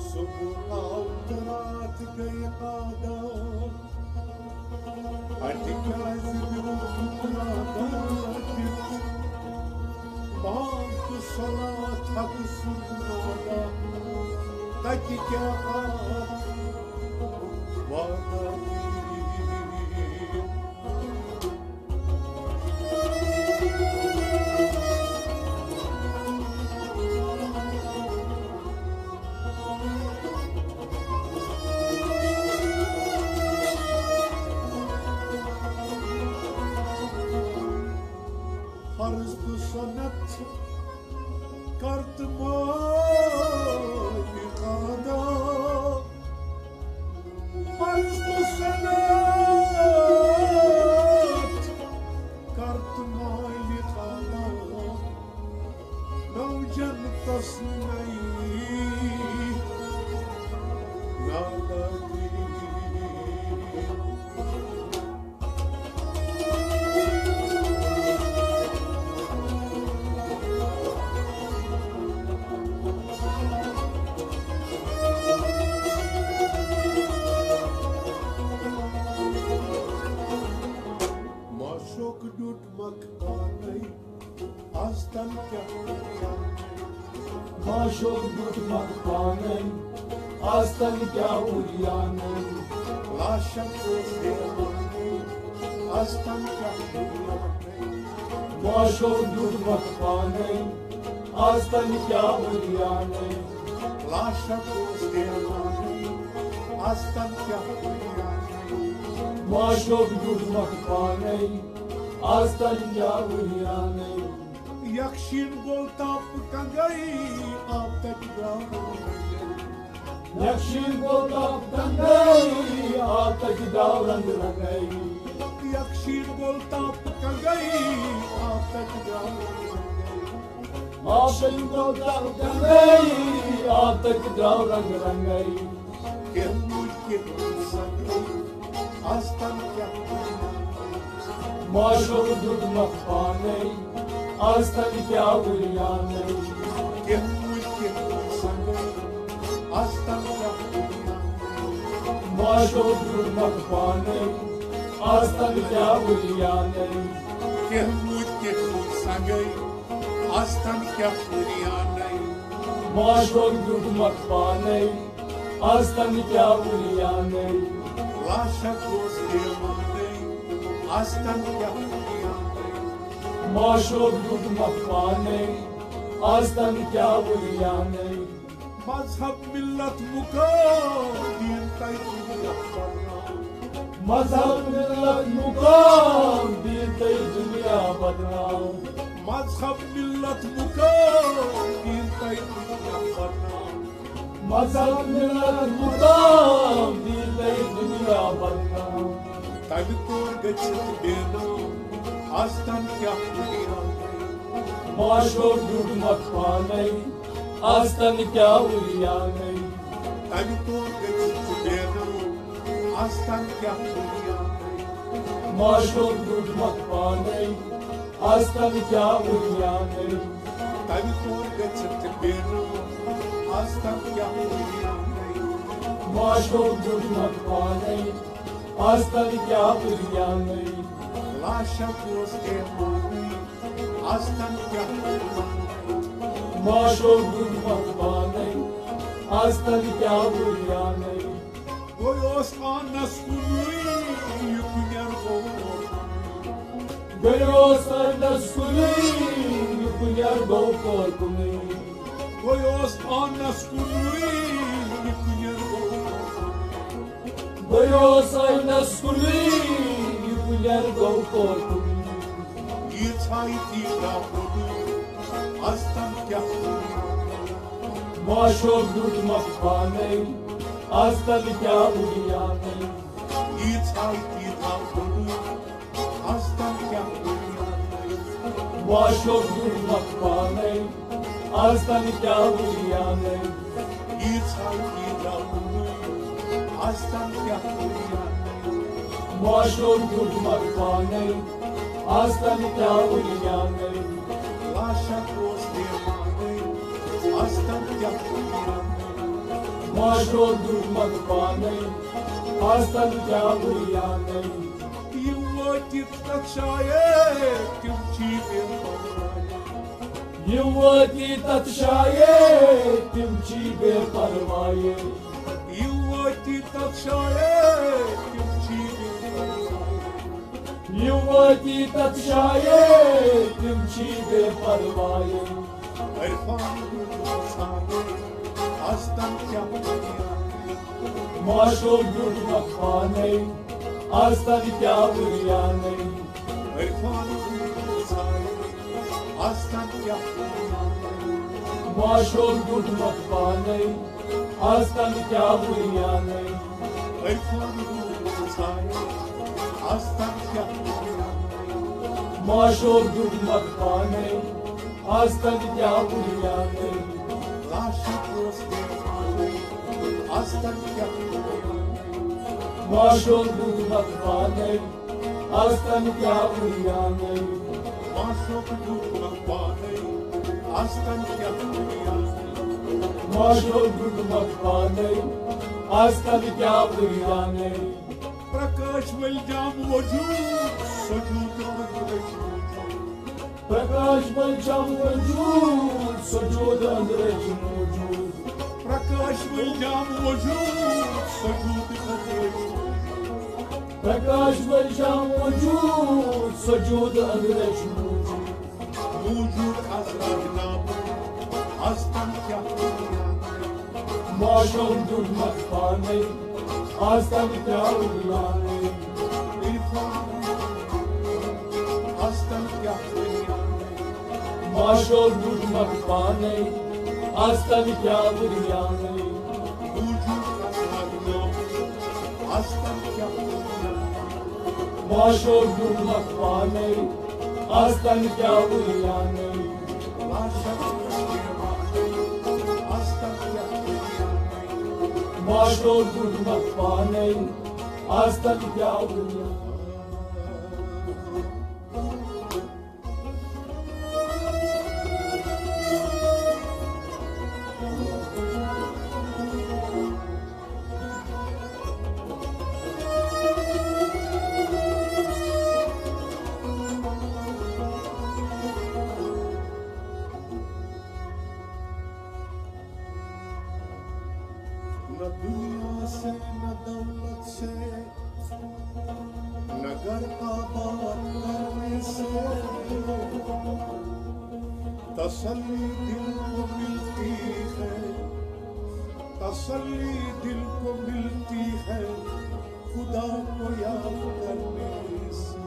صبح عطرات جاي قاعدة هتكاذب وفكراتك بعض الصلاة هتصب نادا تكيكات وغادي Arz bu sanat kartıma yıkada Arz bu sanat kartıma yıkada Navcan tasmayı naladi Dut makbanay astan kya Maşok dut makbanay astan kya uriyanay Laşak özlemanay astan kya uriyanay Maşok dut makbanay astan kya uriyanay Laşak özlemanay astan kya uriyanay Maşok dut makbanay astan kya uriyanay Yakşin bol tap kangay aptak Yakşin bolap tangay atak davran rangay Yakşin bol tap kangay aptak Aşın bolap tangay atak davran rangay Kemuj sangay astan kya Maşok dut makbanay astan kya uriyanay Kemuj sangay astan kya Maşok dut makbanay astan kya uriyanay Kemuj sangay astan kya Maşok dut makbanay astan kya uriyanay Lasha kostemanay astan kya Maşok dut makbanay astan kya uriyanay Mazhab millat muka din tay Mazhab millat mukam dintay dünya badnam Mazhab millat muka din tay Mazhab millat mukam dintay dünya badnam Tabi kor geçit bena astan kya Maşok dut makbanay astan kya uriyanay Tabi kor geçit bena astan kya Maşok dut makbanay astan kya uriyanay Tabi kor geçit bena astan kya Maşok dut makbanay astan kya uriyanay Lasha kostemanay astan kya Maşok dut makbanay astan kya uriyanay Goyos anas kului yukunyar Goyos anas kului yukunyar korkumi Goyos anas kului yukunyar Goyos anas kului yukunyar korkumi Yitsai tira kodu astan kya Maşok dut makbanay astan kya uriyanay Yitsai tira kodu astan kya Maşok dut makbanay astan kya uriyanay Yitsai tira kodu astan kya Maşok dut makbanay astan kya uriyanay Lasha kostemanay astan kya Maşo durmak paney, aslan kâbul yaney. Yuvati tatşaye kimçi bir Yuvati tatşaye, timçi beparvaye. Yuvati tatşaye kimçi bir Yuvati tatşaye, timçi beparvaye. İrfan sade aslan kya Maşo durmak paney, aslan kâbul yaney. İrfan sade aslan kya Maşo durmak paney, aslan kâbul yaney. İrfan sade aslan kya Maşo durmak paney, aslan kâbul yaney. Aşık dostu aslan kya Maşo durmak paney, aslan kâbul yaney. Maşok durmak paney aslan kya Maşo durmak paney, aslan kâbul yaney. प्रकाश मिल जाम वजूद सजूद प्रकाश बलचम वजूद, सजूद अंदरेज मौजूद. प्रकाश मिल जाम वजूद सजूद प्रकाश बलचम वजूद, सजूद अंदरेज मौजूद. वजूद असरार नाम अस्तन क्या Maşo durmak paney, aslan kâbul yaney. Irfan अस्तन क्या Maşo durmak paney, aslan kâbul yaney. वजूद असरार नाम अस्तन क्या Maşo durmak paney, aslan kâbul yaney. आशक अस्तन क्या Maşo durmak paney, aslan kâbul yaney. न दुनिया से न दौलत से न घर आबाद करने से तसल्ली दिल को मिलती है, तसल्ली दिल को मिलती है खुदा को याद करने से।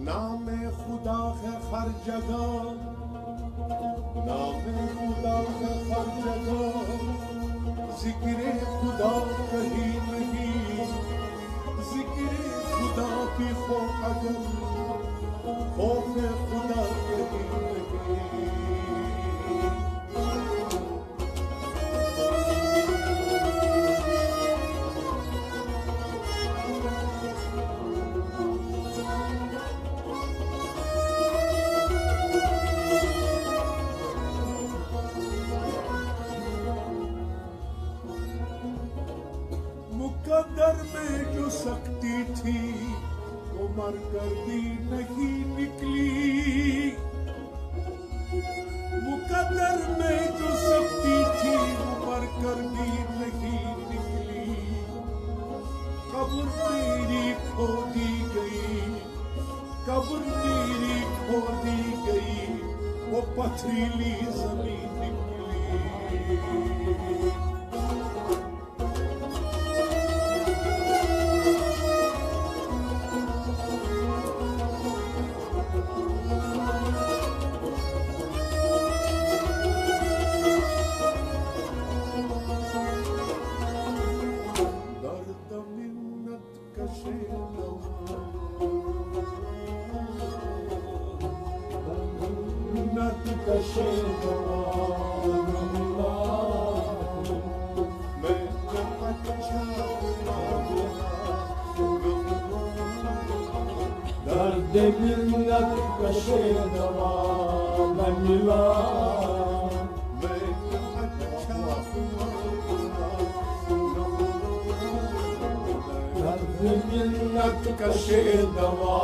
नाम खुदा है हर जगह, नाम खुदा है हर जगह, जिक्र खुदा कहीं नहीं, जिक्र खुदा भी हो अगर खौफ खुदा कहीं नहीं। मुकद्दर में जो शक्ति थी वो मर कर भी नहीं निकली, मुकद्दर में जो शक्ति थी वो मर कर भी नहीं निकली। कब्र मेरी खो दी गई, कब्र मेरी खो दी गई, वो पथरीली जमीन निकली। न मिन्नत कशे दवा न मिला। मैंने अच्छा दर्द मिन्नत कशे दवा न मिला। दर्द मिन्नत कशे दवा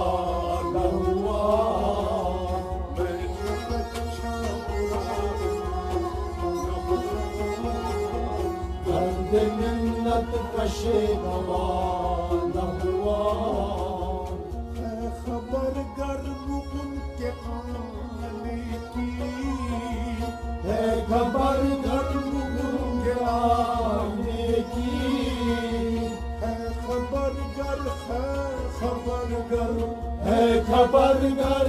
न हुआ। दर्द मिन्नत कशे दवा न हुआ। खबर गर्म उनके आने की है खबर गर्म उनके आने की। है खबर गर है खबर गर है खबर गर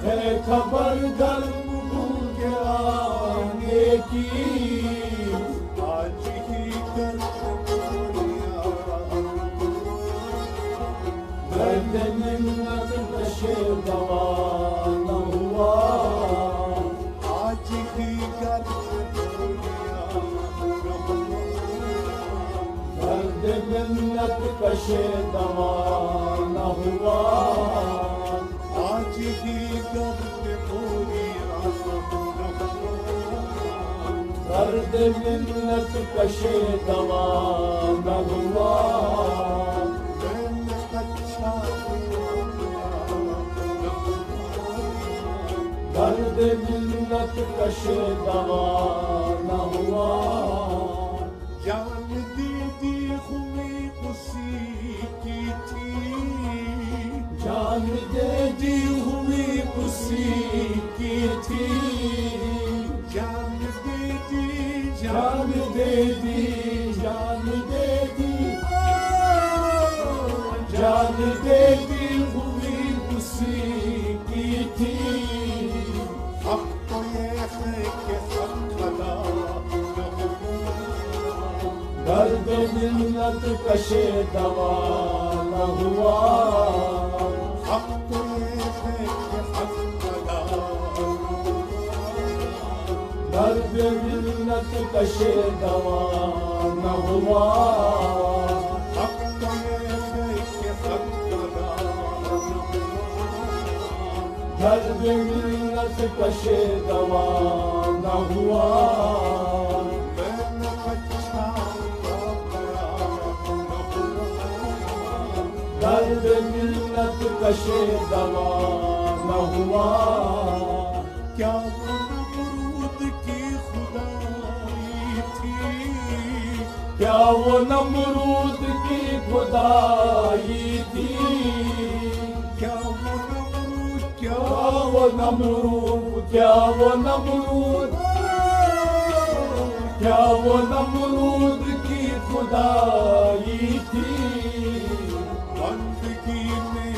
है खबर गर्म उनके आने की। आज ही कर दर्द मिन्नत कशे दवा न हुआ। आज ही कर दर्द मिन्नत कशे दवा न हुआ। आज ही कर दर्द मिन्नत कशे दवा न हुआ। अच्छा दर्द मिन्नत कशे दवा न हुआ। जान दीदी हुई उसी की थी। जान दे दी हुई उसी की थी। जान दीदी जान दे दी जान दे दी जान दे दी हुई उसी की थी। अब तो ये है कि सब खदा दर्द मिन्नत कशे दवा न हुआ। अब तो ये है कि सब खदा दर्द मिन्नत कशे दवा न हुआ। अब तो ये है कि सब खदा दर्द मिन्नत कशे दवा न हुआ। मैंने अच्छा दर्द मिन्नत कशे दवा न हुआ। क्या वो नमरूद की खुदाई थी। क्या वो नमरूद की खुदाई थी। क्या वो नमरूद क्या वो नमरूद क्या वो नमरूद क्या वो नमरूद की खुदाई थी। बंदगी में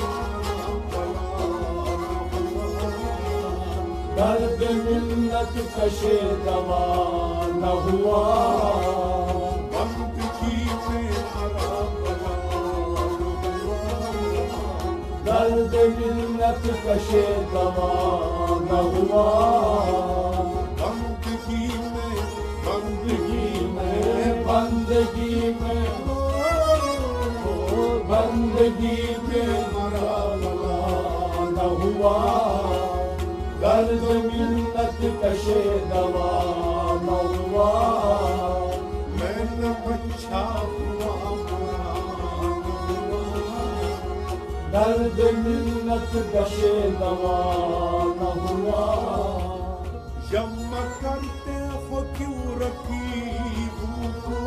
दर्द मिन्नत कशे दवा न हुआ। बंदगी में दर्द मिन्नत कशे दवा न हुआ। बंदगी में बंदगी में बंदगी में बंदगी में मरा न हुआ। दर्द मिन्नत कशे दवा न हुआ। मैंने अच्छा हुआ दर्द मिन्नत कशे दवा न हुआ। जमा करते हो क्यों रकीबों को।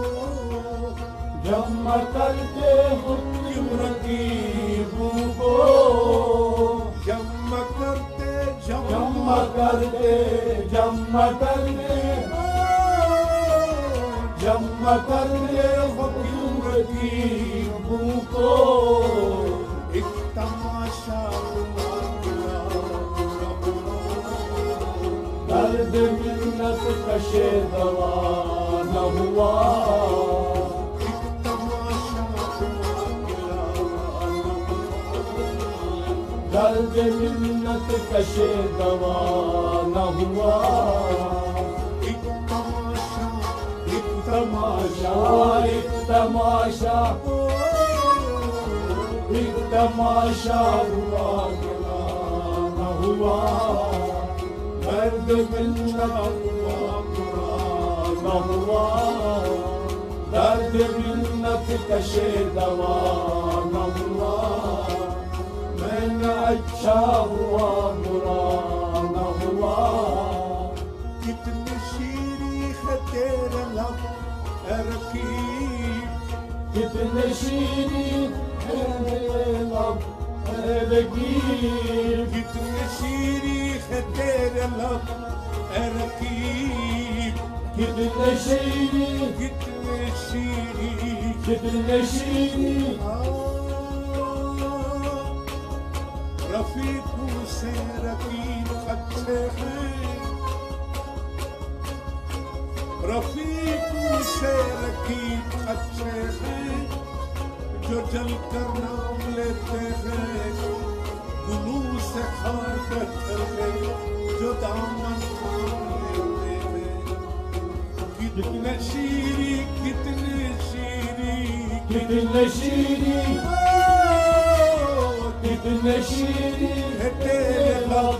जमा करते हो क्यों रकीबों को। जमा करते जमा करते जमा करते जमा करते हो क्यों रकीबों को। एक तमाशा दर्द मिन्नत कशे दवा न हुआ। दर्द मिन्नत कशे दवा न हुआ। एक तमाशा एक तमाशा एक तमाशा एक तमाशा हुआ गिला न हुआ। दर्द मिन्नत हुआ न हुआ। दर्द मिन्नत कशे दवा न हुआ। मैं न अच्छा हुआ बुरा न हुआ। कितनी शीरी है तेरे लब ए रकीब। कितने शीरी है मेरे लब ए रकीब। कितनी शीरी है तेरे लब ए रकीब। कितने शीरी कितने शीरी कितने शीरी रफीकों से रकीब अच्छे हैं। रफीकों से रकीब अच्छे हैं जो जल कर नाम लेते हैं। गुलू से खार बैठे हैं जो दामन थाम लेते हैं। कितने शीरी कितने शीरी कितने शीरी कितने शीरी है तेरे लब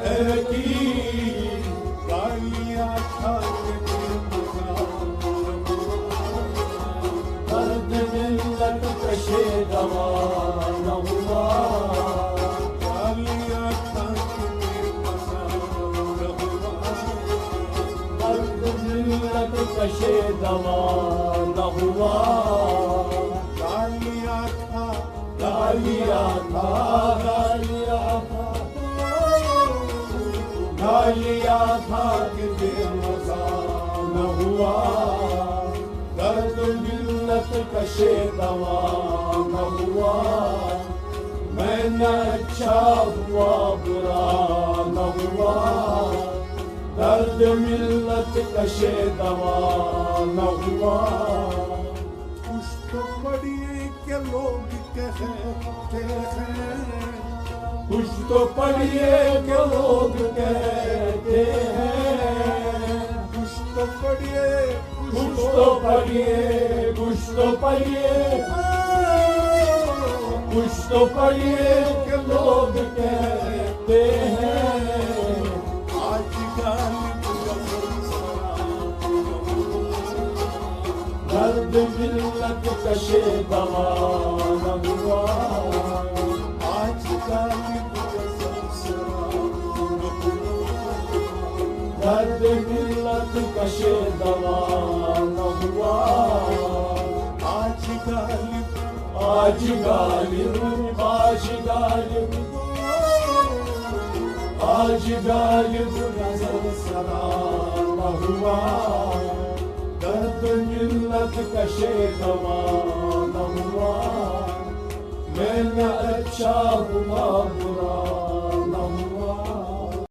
ए रकीब। गालियाँ खा के दर्द मिन्नत कशे दवा न हुआ। गालियाँ खा के दर्द मिन्नत कशे दवा न हुआ। गालियाँ खा गालिया था गालिया था गालिया था कि बेमज़ा न हुआ। दर्द मिन्नत कशे दवा न हुआ। मैं न अच्छा हुआ बुरा न हुआ। दर्द मिन्नत कशे दवा न हुआ। कुछ तो पढ़िए के लोग कहते हैं। कुछ तो पढ़िए के लोग कहते हैं। कुछ तो पढ़िए कुछ तो पढ़िए कुछ तो पढ़िए कुछ तो पढ़िए के लोग कहते हैं। आज गालिब दर्द मिन्नत कशे दवा न हुआ। आज गालिब दर्द मिन्नत कशे दवा न हुआ। आज गालिब आज गालिब आज गालिब आज गालिब नजर सरा न हुआ। दर्द मिन्नत कशे दवा न हुआ। मैं न अच्छा हुआ बुरा